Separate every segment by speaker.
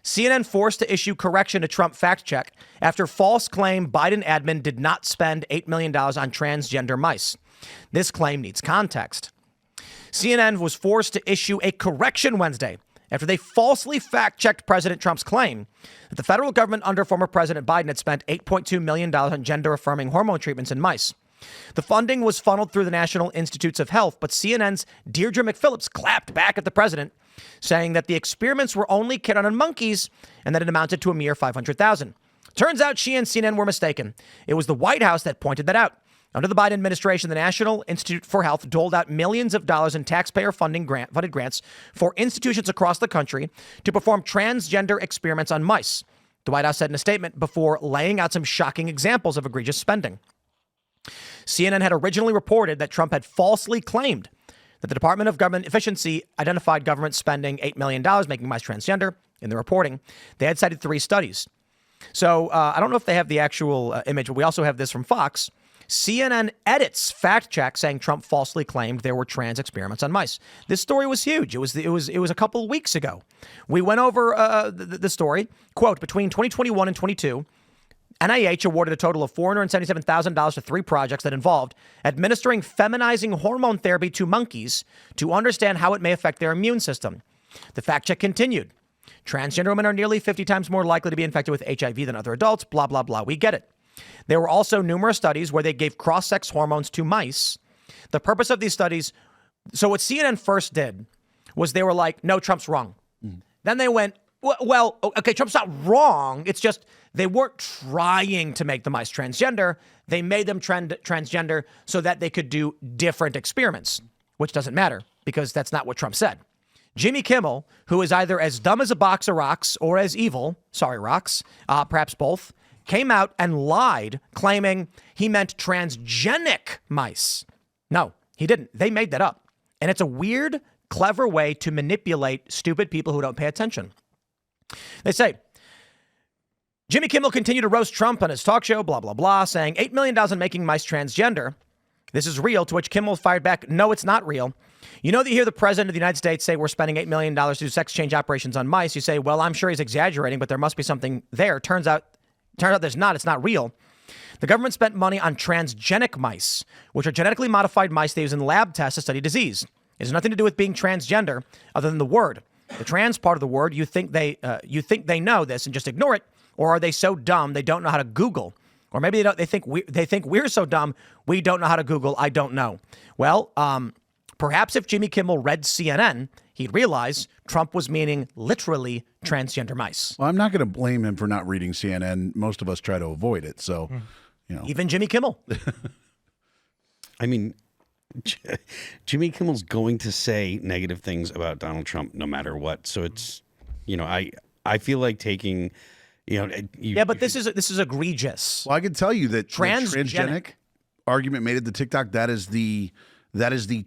Speaker 1: CNN forced to issue correction to Trump fact check after false claim Biden admin did not spend $8 million on transgender mice. This claim needs context. CNN was forced to issue a correction Wednesday after they falsely fact-checked President Trump's claim that the federal government under former President Biden had spent $8.2 million on gender-affirming hormone treatments in mice. The funding was funneled through the National Institutes of Health, but CNN's Deirdre McPhillips clapped back at the president, saying that the experiments were only carried out on monkeys and that it amounted to a mere $500,000. Turns out she and CNN were mistaken. It was the White House that pointed that out. Under the Biden administration, the National Institute for Health doled out millions of dollars in taxpayer funded grants for institutions across the country to perform transgender experiments on mice. The White House said in a statement before laying out some shocking examples of egregious spending. CNN had originally reported that Trump had falsely claimed that the Department of Government Efficiency identified government spending $8 million making mice transgender. In the reporting, they had cited 3 studies. So I don't know if they have the actual image, but we also have this from Fox. CNN edits fact check saying Trump falsely claimed there were trans experiments on mice. This story was huge. It was a couple of weeks ago. We went over the story. Quote, between 2021 and 22, NIH awarded a total of $477,000 to 3 projects that involved administering feminizing hormone therapy to monkeys to understand how it may affect their immune system. The fact check continued. Transgender women are nearly 50 times more likely to be infected with HIV than other adults, blah, blah, blah. We get it. There were also numerous studies where they gave cross-sex hormones to mice. The purpose of these studies, so what CNN first did was they were like, no, Trump's wrong. Then they went, well, okay, Trump's not wrong. It's just they weren't trying to make the mice transgender. They made them transgender so that they could do different experiments, which doesn't matter because that's not what Trump said. Jimmy Kimmel, who is either as dumb as a box of rocks or as evil, sorry, rocks, perhaps both, came out and lied, claiming he meant transgenic mice. No, he didn't. They made that up. And it's a weird, clever way to manipulate stupid people who don't pay attention. They say, Jimmy Kimmel continued to roast Trump on his talk show, blah, blah, blah, saying $8 million on making mice transgender. This is real, to which Kimmel fired back, no, it's not real. You know that you hear the president of the United States say we're spending $8 million to do sex change operations on mice. You say, well, I'm sure he's exaggerating, but there must be something there. Turns out there's not. It's not real. The government spent money on transgenic mice, which are genetically modified mice they use in lab tests to study disease. It has nothing to do with being transgender other than the word. The trans part of the word, you think they know this and just ignore it, or are they so dumb they don't know how to Google? Or maybe they think we're so dumb we don't know how to Google. I don't know. Well, perhaps if Jimmy Kimmel read CNN, he'd realize Trump was meaning literally transgender mice.
Speaker 2: Well, I'm not going to blame him for not reading CNN. Most of us try to avoid it. So, you know.
Speaker 1: Even Jimmy Kimmel.
Speaker 3: I mean, Jimmy Kimmel's going to say negative things about Donald Trump no matter what. So it's, I feel like taking,
Speaker 1: but this is egregious.
Speaker 2: Well, I can tell you that transgenic argument made it to TikTok. That is the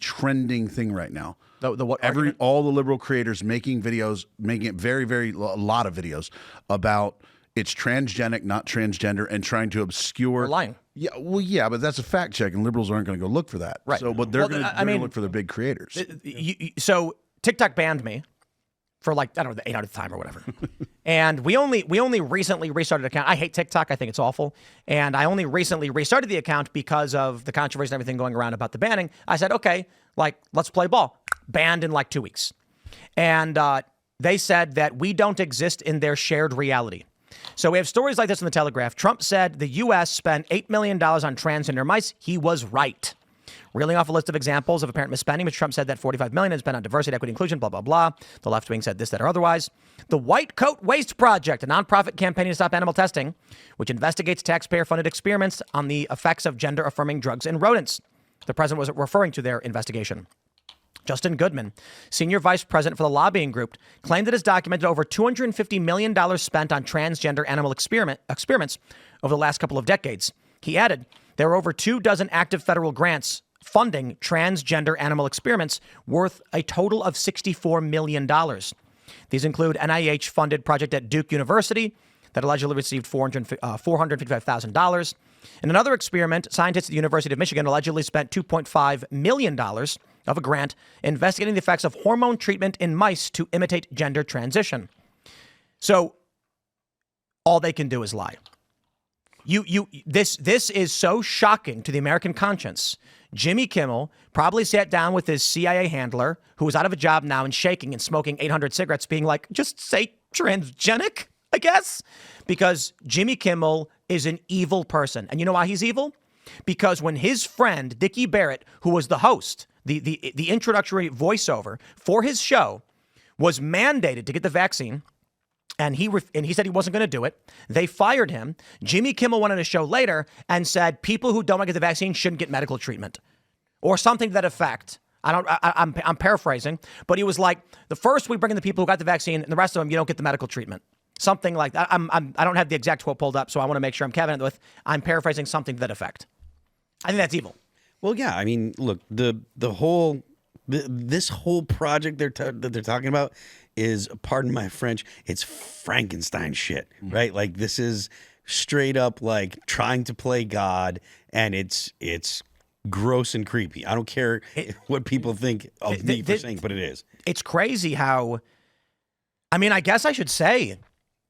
Speaker 2: trending thing right now. All the liberal creators making videos, making it a lot of videos about it's transgenic, not transgender, and trying to obscure.
Speaker 1: They're lying.
Speaker 2: Yeah, but that's a fact check, and liberals aren't going to go look for that.
Speaker 1: Right.
Speaker 2: So, but they're going to look for the big creators.
Speaker 1: So TikTok banned me for the 800th time or whatever, and we only recently restarted the account. I hate TikTok. I think it's awful, and I only recently restarted the account because of the controversy and everything going around about the banning. I said, okay, let's play ball. Banned in 2 weeks, and they said that we don't exist in their shared reality. So we have stories like this in the Telegraph. Trump said the U.S. spent $8 million on transgender mice. He was right. Reeling off a list of examples of apparent misspending, which Trump said that $45 million has been on diversity, equity, inclusion, blah, blah, blah. The left wing said this, that, or otherwise. The White Coat Waste Project, a nonprofit campaign to stop animal testing, which investigates taxpayer-funded experiments on the effects of gender-affirming drugs in rodents. The president was referring to their investigation. Justin Goodman, senior vice president for the lobbying group, claimed that has documented over $250 million spent on transgender animal experiments over the last couple of decades. He added, there are over 24 active federal grants funding transgender animal experiments worth a total of $64 million. These include NIH-funded project at Duke University that allegedly received $455,000. In another experiment, scientists at the University of Michigan allegedly spent $2.5 million of a grant investigating the effects of hormone treatment in mice to imitate gender transition. So all they can do is lie. This is so shocking to the American conscience. Jimmy Kimmel probably sat down with his CIA handler, who was out of a job now and shaking and smoking 800 cigarettes, being like, just say transgenic, I guess, because Jimmy Kimmel is an evil person. And you know why he's evil? Because when his friend, Dickie Barrett, who was the host, the introductory voiceover for his show, was mandated to get the vaccine, and he said he wasn't going to do it. They fired him. Jimmy Kimmel went on a show later and said people who don't want to get the vaccine shouldn't get medical treatment, or something to that effect. I'm paraphrasing, but he was like, the first we bring in the people who got the vaccine, and the rest of them you don't get the medical treatment. Something like that. I don't have the exact quote pulled up, so I want to make sure I'm caveating with. I'm paraphrasing something to that effect. I think that's evil.
Speaker 3: Well, yeah. I mean, look, this whole project that they're talking about is, pardon my French, it's Frankenstein shit, right? Like, this is straight up like trying to play God, and it's gross and creepy. I don't care what people think of me for saying, but it is.
Speaker 1: It's crazy how, I mean, I guess I should say,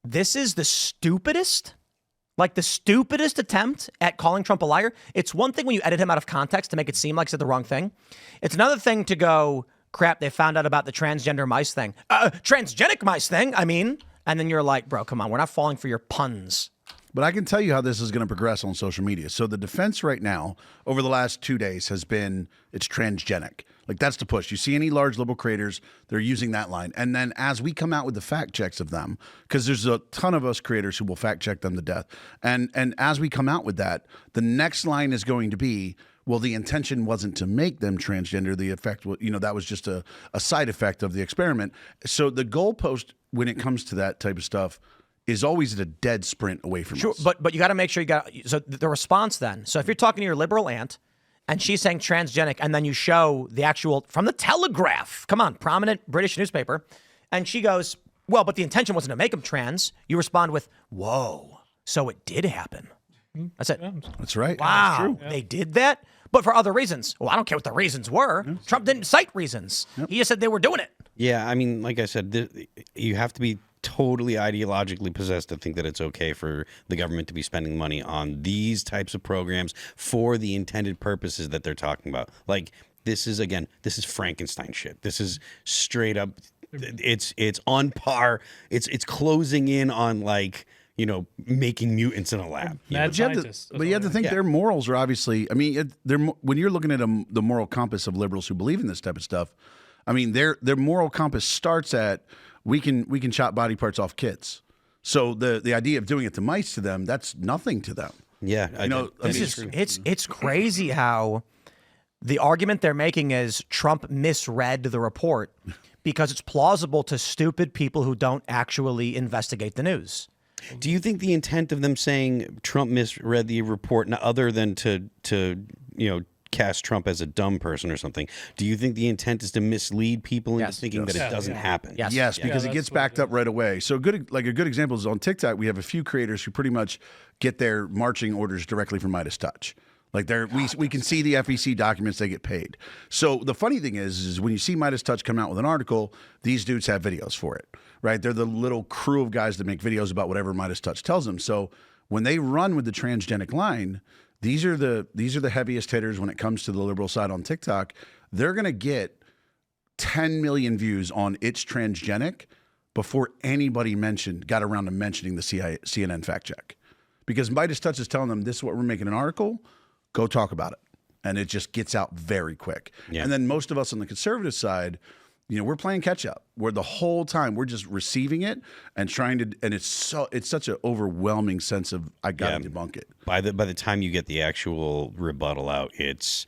Speaker 1: this is the stupidest attempt at calling Trump a liar. It's one thing when you edit him out of context to make it seem like he said the wrong thing. It's another thing to go, crap, they found out about the transgender mice thing. Transgenic mice thing, I mean. And then you're like, bro, come on, we're not falling for your puns.
Speaker 2: But I can tell you how this is going to progress on social media. So the defense right now, over the last 2 days, has been it's transgenic. Like, that's the push. You see any large liberal creators, they're using that line. And then as we come out with the fact checks of them, because there's a ton of us creators who will fact check them to death. And as we come out with that, the next line is going to be, well, the intention wasn't to make them transgender. The effect, that was just a side effect of the experiment. So the goalpost when it comes to that type of stuff is always at a dead sprint away from us.
Speaker 1: But you got to make sure so the response then. So if you're talking to your liberal aunt and she's saying transgenic, and then you show the actual, from the Telegraph, come on, prominent British newspaper, and she goes, well, but the intention wasn't to make them trans. You respond with, whoa, so it did happen. That's it.
Speaker 2: That's right.
Speaker 1: Wow, they did that? But for other reasons. Well, I don't care what the reasons were. Yeah. Trump didn't cite reasons. Yep. He just said they were doing it.
Speaker 3: Yeah, I mean, like I said, you have to be totally ideologically possessed to think that it's okay for the government to be spending money on these types of programs for the intended purposes that they're talking about. Like, this is Frankenstein shit. This is straight up, it's on par. It's closing in on, like, making mutants in a lab.
Speaker 2: But you have to think their morals are obviously, I mean, when you're looking at the moral compass of liberals who believe in this type of stuff, I mean, their moral compass starts at, we can chop body parts off kids. So the idea of doing it to mice, to them, that's nothing to them.
Speaker 3: Yeah.
Speaker 1: It's crazy how the argument they're making is Trump misread the report because it's plausible to stupid people who don't actually investigate the news.
Speaker 3: Do you think the intent of them saying Trump misread the report, other than to cast Trump as a dumb person or something, do you think the intent is to mislead people into thinking that it doesn't happen?
Speaker 2: Yes, because it gets backed up right away. So a good example is on TikTok. We have a few creators who pretty much get their marching orders directly from Midas Touch. Like, we can see the FEC documents, they get paid. So the funny thing is when you see Midas Touch come out with an article, these dudes have videos for it, right? They're the little crew of guys that make videos about whatever Midas Touch tells them. So when they run with the transgenic line, these are the heaviest hitters when it comes to the liberal side on TikTok. They're going to get 10 million views on It's Transgenic before anybody got around to mentioning the CNN fact check. Because Midas Touch is telling them, this is what we're making an article, go talk about it. And it just gets out very quick. Yeah. And then most of us on the conservative side, we're playing catch up, where the whole time we're just receiving it and trying to, and it's such an overwhelming sense of, I got to debunk it.
Speaker 3: By the time you get the actual rebuttal out, it's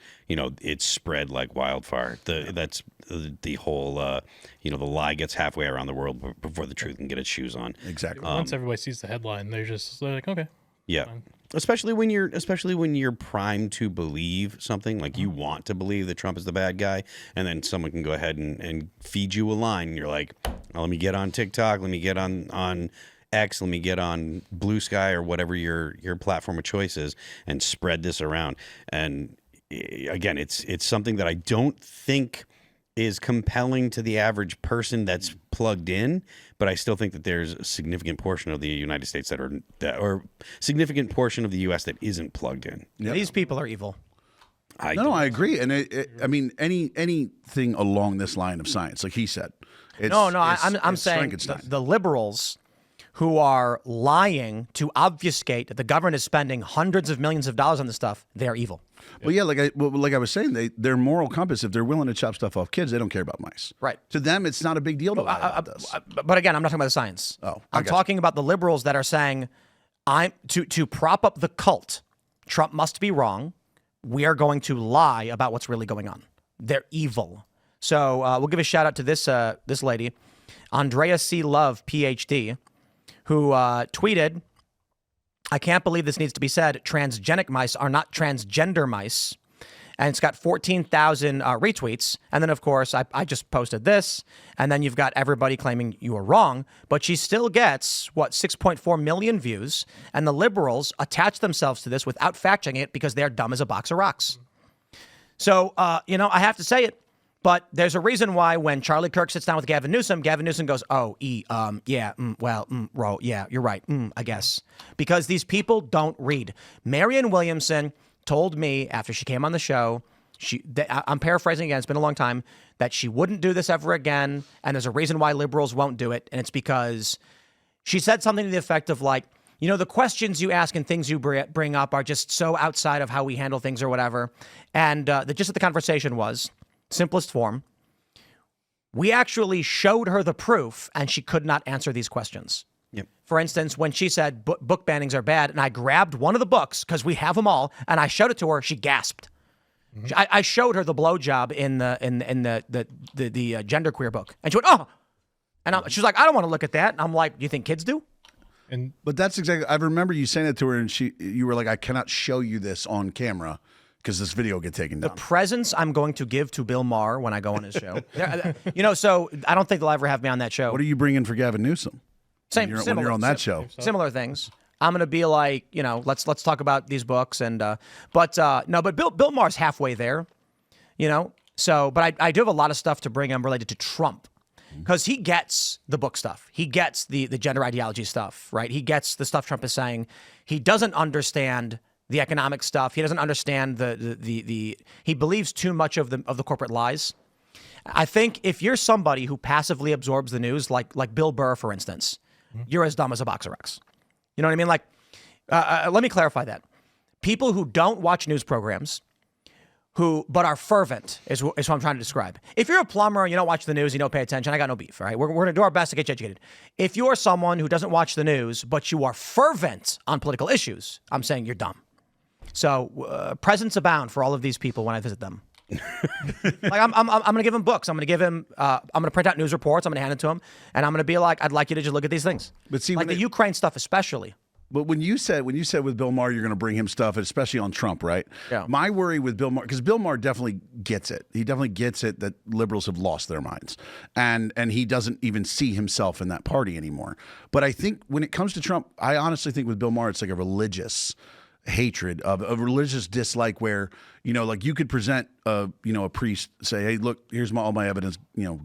Speaker 3: spread like wildfire. That's the whole, the lie gets halfway around the world before the truth can get its shoes on.
Speaker 2: Exactly.
Speaker 4: Once everybody sees the headline, they're like, okay.
Speaker 3: Yeah. Fine. Especially when you're primed to believe something, like you want to believe that Trump is the bad guy, and then someone can go ahead and feed you a line. And you're like, oh, let me get on TikTok, let me get on X, let me get on Blue Sky or whatever your platform of choice is, and spread this around. And again, it's something that I don't think is compelling to the average person that's plugged in, but I still think that there's a significant portion of the United States or significant portion of the U.S. that isn't plugged in.
Speaker 1: Yep. These people are evil.
Speaker 2: I agree, and I mean anything along this line of science, like he said.
Speaker 1: I'm saying the liberals who are lying to obfuscate that the government is spending hundreds of millions of dollars on this stuff, they're evil.
Speaker 2: Well, yeah, like I was saying, their moral compass, if they're willing to chop stuff off kids, they don't care about mice.
Speaker 1: Right.
Speaker 2: To them, it's not a big deal to lie about this.
Speaker 1: But again, I'm not talking about the science. I'm talking about the liberals that are saying, to prop up the cult, Trump must be wrong. We are going to lie about what's really going on. They're evil. So we'll give a shout out to this lady, Andrea C. Love, PhD, who tweeted, "I can't believe this needs to be said. Transgenic mice are not transgender mice." And it's got 14,000 retweets. And then, of course, I just posted this. And then you've got everybody claiming you were wrong. But she still gets, 6.4 million views. And the liberals attach themselves to this without fact-checking it because they're dumb as a box of rocks. So, I have to say it. But there's a reason why when Charlie Kirk sits down with Gavin Newsom goes, yeah, you're right, I guess. Because these people don't read. Marianne Williamson told me after she came on the show, I'm paraphrasing again, it's been a long time, that she wouldn't do this ever again. And there's a reason why liberals won't do it. And it's because she said something to the effect of like, the questions you ask and things you bring up are just so outside of how we handle things or whatever. And the gist of the conversation was, simplest form, we actually showed her the proof and she could not answer these questions.
Speaker 3: Yep.
Speaker 1: For instance, when she said book bannings are bad and I grabbed one of the books because we have them all and I showed it to her, she gasped. Mm-hmm. I showed her the blowjob in the genderqueer book and she went, oh, and she was like, I don't want to look at that. And I'm like, do you think kids do?
Speaker 2: But that's exactly, I remember you saying it to her and you were like, I cannot show you this on camera because this video will get taken down.
Speaker 1: The presents I'm going to give to Bill Maher when I go on his show. So I don't think they'll ever have me on that show.
Speaker 2: What are you bringing for Gavin Newsom?
Speaker 1: When
Speaker 2: you're on that show.
Speaker 1: Similar things. I'm going to be like, let's talk about these books. And but Bill Maher's halfway there, So, but I do have a lot of stuff to bring him related to Trump. Because he gets the book stuff. He gets the gender ideology stuff, right? He gets the stuff Trump is saying. He doesn't understand the economic stuff. He doesn't understand he believes too much of the corporate lies. I think if you're somebody who passively absorbs the news, like Bill Burr, for instance, you're as dumb as a box of rocks. You know what I mean? Like, let me clarify that. People who don't watch news programs, but are fervent is what I'm trying to describe. If you're a plumber and you don't watch the news, you don't pay attention, I got no beef, all right? We're going to do our best to get you educated. If you're someone who doesn't watch the news, but you are fervent on political issues, I'm saying you're dumb. So presents abound for all of these people when I visit them. Like I'm going to give him books. I'm going to print out news reports. I'm going to hand it to him. And I'm going to be like, I'd like you to just look at these things. But see, like the Ukraine stuff especially.
Speaker 2: But when you said with Bill Maher, you're going to bring him stuff, especially on Trump, right?
Speaker 1: Yeah.
Speaker 2: My worry with Bill Maher, because Bill Maher definitely gets it. He definitely gets it that liberals have lost their minds, and he doesn't even see himself in that party anymore. But I think when it comes to Trump, I honestly think with Bill Maher, it's like a religious hatred of a religious dislike where, like you could present a priest, say, hey, look, here's all my evidence,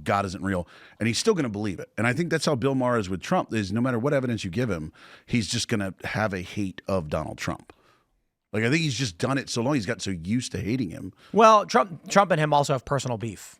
Speaker 2: God isn't real. And he's still going to believe it. And I think that's how Bill Maher is with Trump, is no matter what evidence you give him, he's just going to have a hate of Donald Trump. Like, I think he's just done it so long. He's got so used to hating him.
Speaker 1: Well, Trump and him also have personal beef.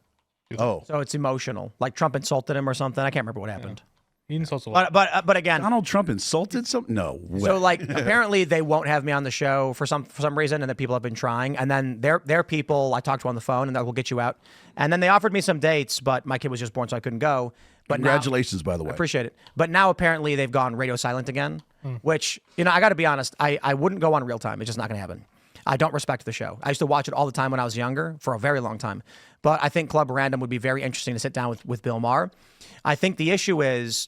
Speaker 2: Oh.
Speaker 1: So it's emotional. Like Trump insulted him or something. I can't remember what happened.
Speaker 4: Yeah. He insults a lot.
Speaker 1: But again,
Speaker 2: Donald Trump insulted some? No way.
Speaker 1: So like apparently they won't have me on the show for some reason, and that people have been trying. And then their people I talked to on the phone, and that will get you out. And then they offered me some dates, but my kid was just born, so I couldn't go. But
Speaker 2: congratulations, by the way.
Speaker 1: I appreciate it. But now apparently they've gone radio silent again, which I got to be honest, I wouldn't go on real time. It's just not going to happen. I don't respect the show. I used to watch it all the time when I was younger for a very long time. But I think Club Random would be very interesting to sit down with Bill Maher. I think the issue is,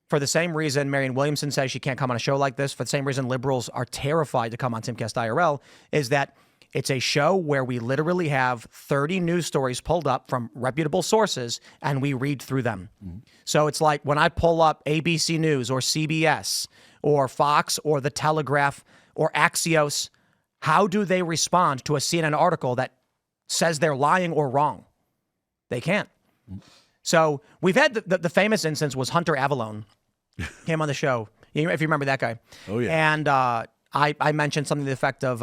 Speaker 1: for the same reason Marianne Williamson says she can't come on a show like this, for the same reason liberals are terrified to come on Timcast IRL, is that it's a show where we literally have 30 news stories pulled up from reputable sources and we read through them. Mm-hmm. So it's like when I pull up ABC News or CBS or Fox or The Telegraph or Axios, how do they respond to a CNN article that says they're lying or wrong? They can't. So we've had the famous instance was Hunter Avallone came on the show. If you remember that guy.
Speaker 2: Oh, yeah.
Speaker 1: And I mentioned something to the effect of,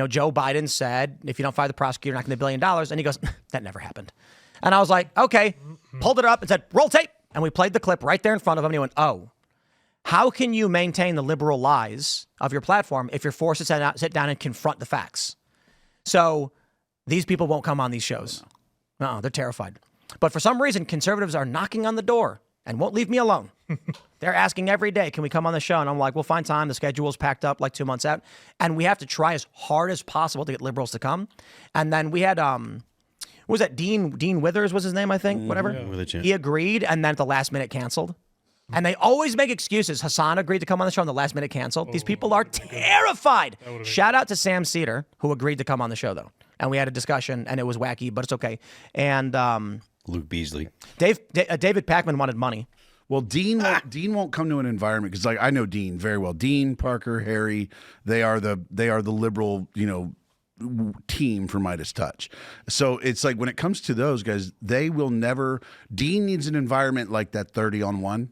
Speaker 1: Joe Biden said, if you don't fire the prosecutor, you're not going to $1 billion. And he goes, that never happened. And I was like, okay, pulled it up and said, roll tape. And we played the clip right there in front of him. And he went, oh, how can you maintain the liberal lies of your platform if you're forced to sit down and confront the facts? So these people won't come on these shows. No, they're terrified. But for some reason, conservatives are knocking on the door and won't leave me alone. They're asking every day, can we come on the show? And I'm like, we'll find time. The schedule's packed up like 2 months out. And we have to try as hard as possible to get liberals to come. And then we had, what was that? Dean Withers was his name, I think, whatever.
Speaker 3: Yeah.
Speaker 1: He agreed and then at the last minute canceled. And they always make excuses. Hassan agreed to come on the show and the last minute canceled. These people are terrified. Shout out to Sam Cedar, who agreed to come on the show, though. And we had a discussion, and it was wacky, but it's okay. And
Speaker 3: Luke Beasley.
Speaker 1: David Packman wanted money.
Speaker 2: Well, Dean won't come to an environment because, I know Dean very well. Dean, Parker, Harry, they are the liberal, team for Midas Touch. So it's like when it comes to those guys, they will never. Dean needs an environment like that 30-on-1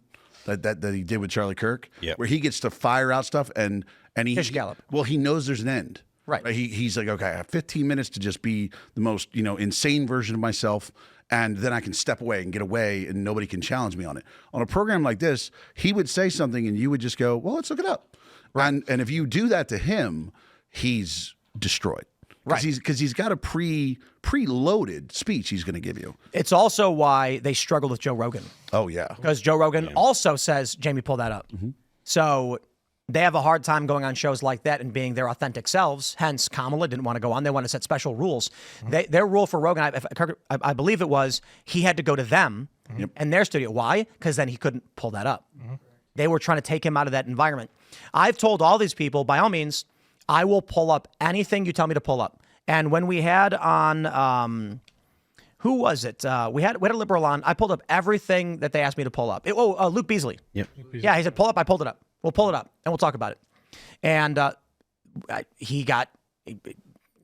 Speaker 2: that he did with Charlie Kirk, where he gets to fire out stuff and
Speaker 1: Fish Gallop.
Speaker 2: Well, he knows there's an end.
Speaker 1: Right.
Speaker 2: He's like, okay, I have 15 minutes to just be the most, insane version of myself. And then I can step away and get away and nobody can challenge me on it. On a program like this, he would say something and you would just go, well, let's look it up. Right. And if you do that to him, he's destroyed.
Speaker 1: Right.
Speaker 2: Because he's got a preloaded speech he's going to give you.
Speaker 1: It's also why they struggled with Joe Rogan.
Speaker 2: Oh, yeah.
Speaker 1: Because Joe Rogan also says, Jamie, pull that up. Mm-hmm. So they have a hard time going on shows like that and being their authentic selves. Hence, Kamala didn't want to go on. They want to set special rules. Mm-hmm. Their rule for Rogan, I believe it was, he had to go to them in their studio. Why? Because then he couldn't pull that up. Mm-hmm. They were trying to take him out of that environment. I've told all these people, by all means, I will pull up anything you tell me to pull up. And when we had on, who was it? We had a liberal on. I pulled up everything that they asked me to pull up. Luke Beasley.
Speaker 3: Yep.
Speaker 1: Yeah, he said, pull up. I pulled it up. We'll pull it up and we'll talk about it. And he got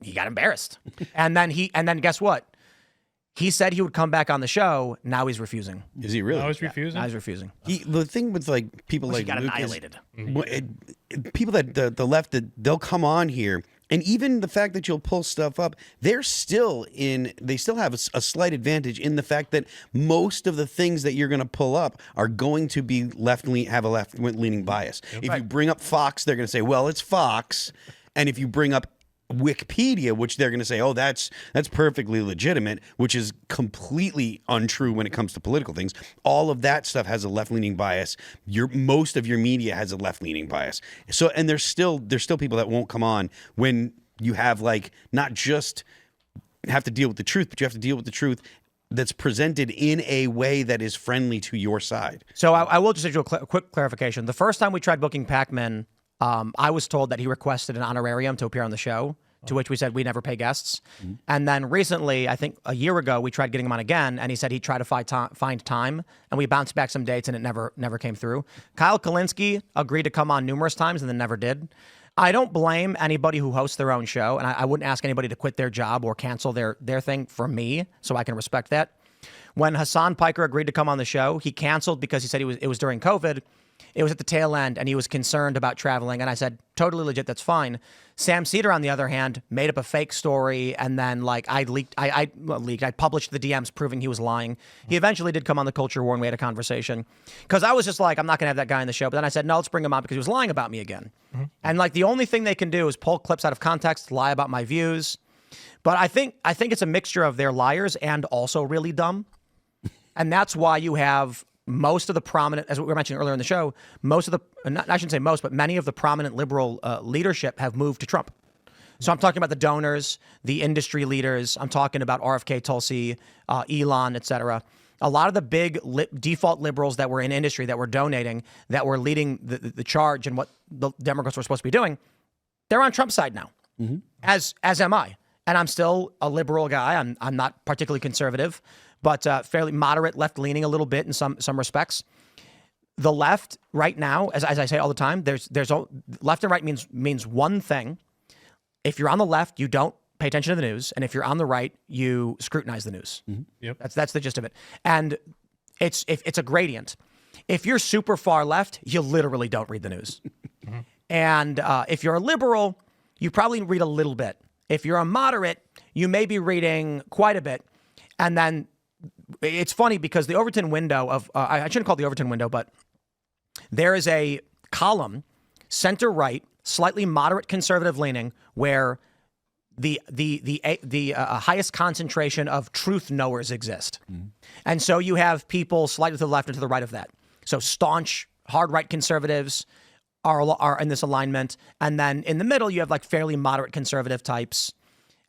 Speaker 1: embarrassed. and then guess what? He said he would come back on the show. Now he's refusing.
Speaker 3: Is he really?
Speaker 4: Now he's refusing?
Speaker 1: Now he's refusing.
Speaker 3: The thing with people like
Speaker 1: he got
Speaker 3: Luke
Speaker 1: annihilated.
Speaker 3: People that the left, that they'll come on here, and even the fact that you'll pull stuff up, they still have a slight advantage in the fact that most of the things that you're going to pull up are going to be have a left-leaning bias. If you bring up Fox, they're going to say, well, it's Fox. And if you bring up Wikipedia, which they're going to say, oh, that's perfectly legitimate, which is completely untrue when it comes to political things. All of that stuff has a left-leaning bias. Most of your media has a left-leaning bias. So, and there's still people that won't come on when you have not just have to deal with the truth, but you have to deal with the truth that's presented in a way that is friendly to your side.
Speaker 1: So I will just do a quick clarification. The first time we tried booking Pac-Man, I was told that he requested an honorarium to appear on the show, to which we said we never pay guests. Mm-hmm. And then recently, I think a year ago, we tried getting him on again, and he said he'd try to find time, and we bounced back some dates, and it never came through. Kyle Kalinske agreed to come on numerous times and then never did. I don't blame anybody who hosts their own show, and I wouldn't ask anybody to quit their job or cancel their thing for me, so I can respect that. When Hassan Piker agreed to come on the show, he canceled because he said it was during COVID. It was at the tail end, and he was concerned about traveling. And I said, totally legit, that's fine. Sam Cedar, on the other hand, made up a fake story, and then I published the DMs proving he was lying. He eventually did come on the Culture War, and we had a conversation. Because I was just like, I'm not going to have that guy in the show. But then I said, no, let's bring him on because he was lying about me again. Mm-hmm. And the only thing they can do is pull clips out of context, lie about my views. But I think it's a mixture of they're liars and also really dumb. And that's why you have most of the prominent, as we were mentioning earlier in the show, I shouldn't say most, but many of the prominent liberal leadership have moved to Trump. So I'm talking about the donors, the industry leaders. I'm talking about RFK, Tulsi, Elon, et cetera. A lot of the big default liberals that were in industry, that were donating, that were leading the charge in what the Democrats were supposed to be doing, they're on Trump's side now, as am I. And I'm still a liberal guy. I'm not particularly conservative, but fairly moderate, left-leaning a little bit in some respects. The left right now, as I say all the time, there's left and right means one thing. If you're on the left, you don't pay attention to the news, and if you're on the right, you scrutinize the news.
Speaker 4: Yep.
Speaker 1: That's the gist of it. And it's a gradient. If you're super far left, you literally don't read the news. And if you're a liberal, you probably read a little bit. If you're a moderate, you may be reading quite a bit. And then it's funny because the Overton window of, I shouldn't call it the Overton window, but there is a column, center right, slightly moderate conservative leaning, where the highest concentration of truth knowers exist. And so you have people slightly to the left and to the right of that. So staunch, hard right conservatives are in this alignment. And then in the middle, you have like fairly moderate conservative types.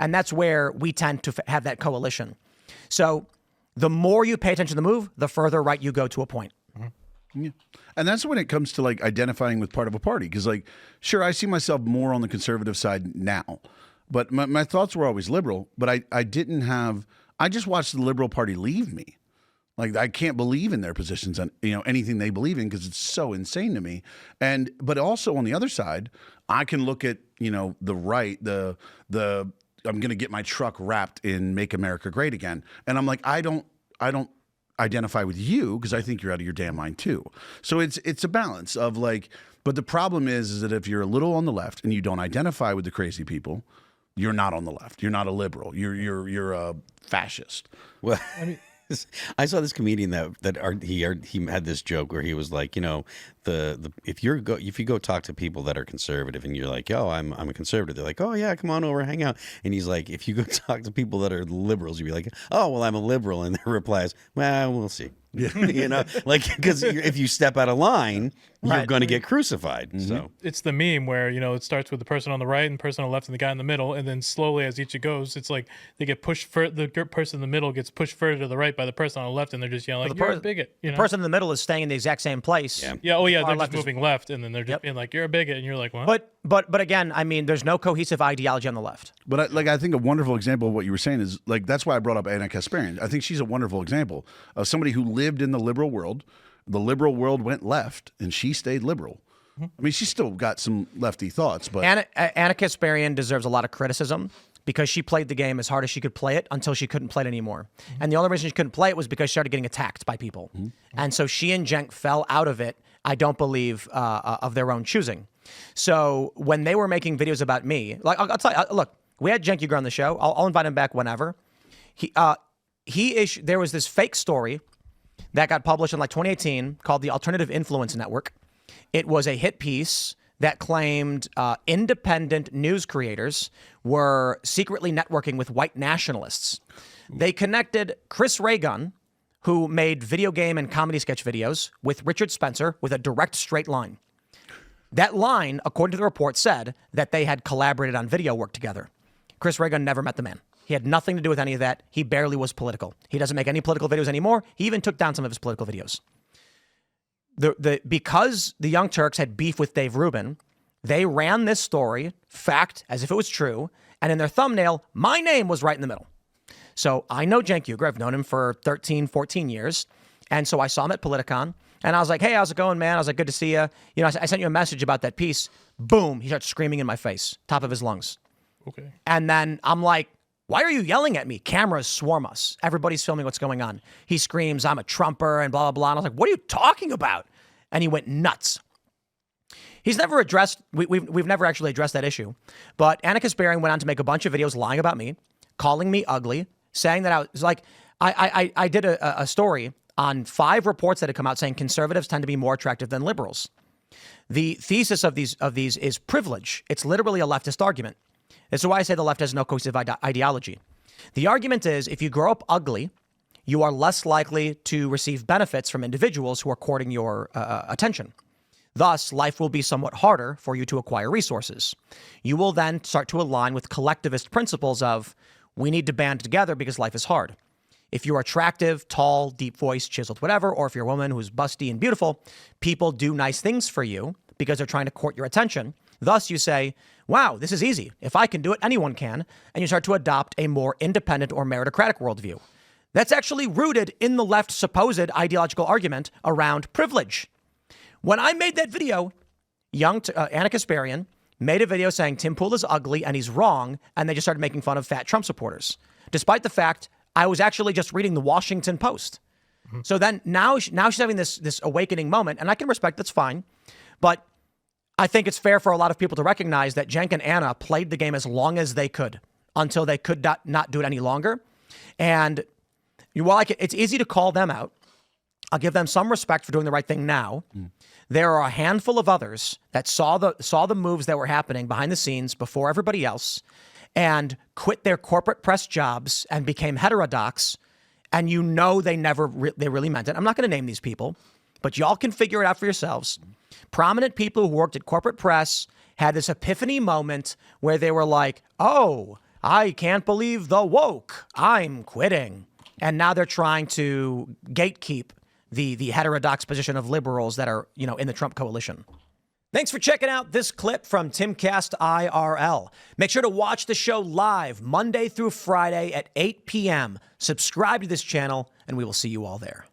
Speaker 1: And that's where we tend to have that coalition. So the more you pay attention to the move, the further right you go to a point.
Speaker 2: Yeah. And that's when it comes to like identifying with part of a party. Because like, sure, I see myself more on the conservative side now. But my thoughts were always liberal. But I just watched the Liberal Party leave me. Like, I can't believe in their positions on, anything they believe in because it's so insane to me. But also on the other side, I can look at, the right, the I'm going to get my truck wrapped in Make America Great Again. And I'm like, I don't identify with you because I think you're out of your damn mind too. So it's a balance of like, but the problem is that if you're a little on the left and you don't identify with the crazy people, you're not on the left. You're not a liberal. You're a fascist.
Speaker 3: Well, I saw this comedian he had this joke where he was like, if you go talk to people that are conservative and you're like, yo, I'm a conservative, they're like, oh yeah, come on over, hang out. And he's like, if you go talk to people that are liberals, you'd be like, oh well, I'm a liberal, and their reply is, well, we'll see. Because if you step out of line, you're going to get crucified. Mm-hmm. So
Speaker 4: it's the meme where it starts with the person on the right and the person on the left and the guy in the middle, and then slowly as each goes, it's like they get pushed. The person in the middle gets pushed further to the right by the person on the left, and they're just yelling, "You're a bigot."
Speaker 1: The person in the middle is staying in the exact same place.
Speaker 4: Yeah. Oh yeah, they're just moving left, and then they're just being like, "You're a bigot," and you're like, "What?"
Speaker 1: But again, I mean, there's no cohesive ideology on the left.
Speaker 2: But I think a wonderful example of what you were saying is like that's why I brought up Anna Kasparian. I think she's a wonderful example of somebody who lived in the liberal world. The liberal world went left, and she stayed liberal. I mean, she's still got some lefty thoughts, but
Speaker 1: Anna Kasparian deserves a lot of criticism because she played the game as hard as she could play it until she couldn't play it anymore. And the only reason she couldn't play it was because she started getting attacked by people. And so she and Cenk fell out of it, I don't believe, of their own choosing. So when they were making videos about me, like I'll tell you, look, we had Cenk Uygur on the show. I'll invite him back whenever. There was this fake story that got published in like 2018 called the Alternative Influence Network. It was a hit piece that claimed independent news creators were secretly networking with white nationalists. They connected Chris Ray Gun, who made video game and comedy sketch videos, with Richard Spencer with a direct straight line. That line, according to the report, said that they had collaborated on video work together. Chris Ray Gun never met the man. He had nothing to do with any of that. He barely was political. He doesn't make any political videos anymore. He even took down some of his political videos. Because the Young Turks had beef with Dave Rubin, they ran this story, fact, as if it was true, and in their thumbnail, my name was right in the middle. So I know Cenk Uygur. I've known him for 13, 14 years. And so I saw him at Politicon, and I was like, hey, how's it going, man? I was like, good to see you. I sent you a message about that piece. Boom, he starts screaming in my face, top of his lungs.
Speaker 4: Okay.
Speaker 1: And then I'm like, why are you yelling at me? Cameras swarm us. Everybody's filming what's going on. He screams, I'm a Trumper and blah, blah, blah. And I was like, what are you talking about? And he went nuts. He's never addressed, we've never actually addressed that issue. But Anna Kasparian went on to make a bunch of videos lying about me, calling me ugly, saying that I was like, I did a story on 5 reports that had come out saying conservatives tend to be more attractive than liberals. The thesis of these is privilege. It's literally a leftist argument. This is why I say the left has no cohesive ideology. The argument is if you grow up ugly, you are less likely to receive benefits from individuals who are courting your attention. Thus, life will be somewhat harder for you to acquire resources. You will then start to align with collectivist principles of we need to band together because life is hard. If you're attractive, tall, deep voice, chiseled, whatever, or if you're a woman who's busty and beautiful, people do nice things for you because they're trying to court your attention. Thus, you say, wow, this is easy. If I can do it, anyone can. And you start to adopt a more independent or meritocratic worldview. That's actually rooted in the left's supposed ideological argument around privilege. When I made that video, Anna Kasparian made a video saying Tim Pool is ugly and he's wrong, and they just started making fun of fat Trump supporters, despite the fact I was actually just reading the Washington Post. So then now she's having this awakening moment, and I can respect that's fine, but I think it's fair for a lot of people to recognize that Cenk and Anna played the game as long as they could until they could not do it any longer. And while it's easy to call them out, I'll give them some respect for doing the right thing now. There are a handful of others that saw the moves that were happening behind the scenes before everybody else and quit their corporate press jobs and became heterodox. And they really meant it. I'm not going to name these people, but y'all can figure it out for yourselves. Prominent people who worked at corporate press had this epiphany moment where they were like, oh, I can't believe the woke. I'm quitting. And now they're trying to gatekeep the heterodox position of liberals that are, in the Trump coalition. Thanks for checking out this clip from Timcast IRL. Make sure to watch the show live Monday through Friday at 8 p.m. Subscribe to this channel, and we will see you all there.